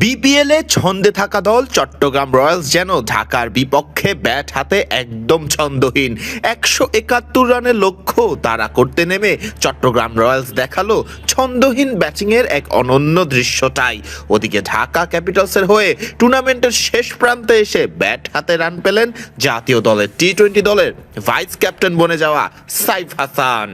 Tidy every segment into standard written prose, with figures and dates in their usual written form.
BPL এ ছন্দে থাকা দল চট্টগ্রাম রয়্যালস যেন ঢাকার বিপক্ষে ব্যাট হাতে একদম ছন্দহীন। 171 রানের লক্ষ্য তাড়া করতে নেমে চট্টগ্রাম রয়্যালস দেখালো ছন্দহীন ব্যাটিংয়ের এক অনন্য দৃশ্যটাই। ওদিকে ঢাকা ক্যাপিটালসের হয়ে টুর্নামেন্টের শেষ প্রান্তে এসে ব্যাট হাতে রান পেলেন জাতীয় দলের টি-20 দলের ভাইস ক্যাপ্টেন বনে যাওয়া সাইফ হাসান।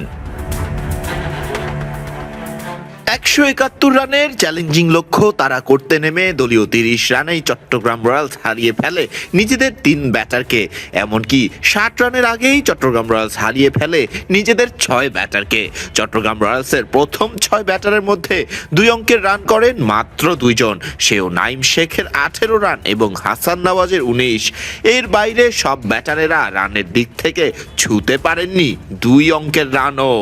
171 রানের চ্যালেঞ্জিং লক্ষ্য তারা করতে নেমে দলীয় 30 রানেই চট্টগ্রাম রয়্যালস হারিয়ে ফেলে নিজেদের 3 ব্যাটারকে। এমনকি 60 রানের আগেই চট্টগ্রাম রয়্যালস হারিয়ে ফেলে নিজেদের 6 ব্যাটারকে। চট্টগ্রাম রয়্যালসের প্রথম 6 ব্যাটারের মধ্যে 2 অঙ্কের রান করেন মাত্র 2 জন, সেও নাইম শেখের 18 রান এবং হাসান নওয়াজের 19। এর বাইরে সব ব্যাটারেরা রানের দিক থেকে ছুঁতে পারেননি 2 অঙ্কের রানও।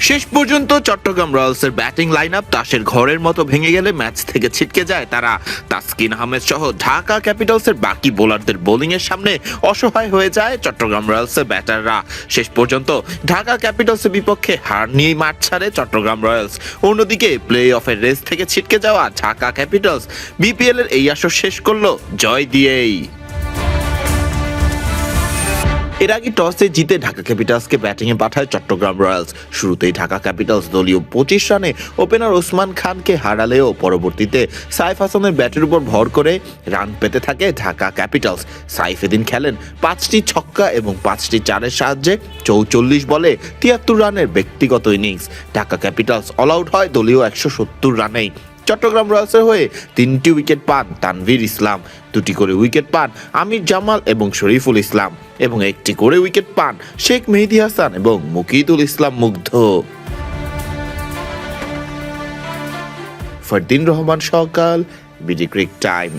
শেষ পর্যন্ত চট্টগ্রাম রয়্যালসের ব্যাটিং লাইন আপ তাসের ঘরের মতো ভেঙে গেলে ম্যাচ থেকে ছিটকে যায় তারা। তাসকিন আহমেদ সহ ঢাকা ক্যাপিটালসের বাকি বোলারদের বোলিংয়ের সামনে অসহায় হয়ে যায় চট্টগ্রাম রয়্যালসের ব্যাটাররা। শেষ পর্যন্ত ঢাকা ক্যাপিটালসের বিপক্ষে হার নিয়েই মাঠ ছাড়ে চট্টগ্রাম রয়্যালস। অন্যদিকে প্লে অফের রেস থেকে ছিটকে যাওয়া ঢাকা ক্যাপিটালস বিপিএল এর এই আসর শেষ করলো জয় দিয়েই। এর আগে টসে জিতে ঢাকা ক্যাপিটালসকে ব্যাটিংয়ে পাঠায় চট্টগ্রাম রয়্যালস। শুরুতেই ঢাকা ক্যাপিটালস দলীয় 25 রানে ওপেনার ওসমান খানকে হারালেও পরবর্তীতে সাইফ হাসানের ব্যাটের উপর ভর করে রান পেতে থাকে ঢাকা ক্যাপিটালস। সাইফ এদিন খেলেন 5টি ছক্কা এবং 5টি চারের সাহায্যে 44 বলে 73 রানের ব্যক্তিগত innings. Dhaka Capitals all out হয় দলীয় 170 রানেই। চট্টগ্রাম রয়্যালসের হয়ে 3টি উইকেট পান তানভীর ইসলাম, 2টি করে উইকেট পান আমির জামাল এবং শরীফুল ইসলাম এবং 1টি করে উইকেট পান শেখ মেহেদী হাসান এবং মুকিদুল ইসলাম মুগ্ধ। ফরদিন রহমান সকাল, বিডি ক্রিক টাইম।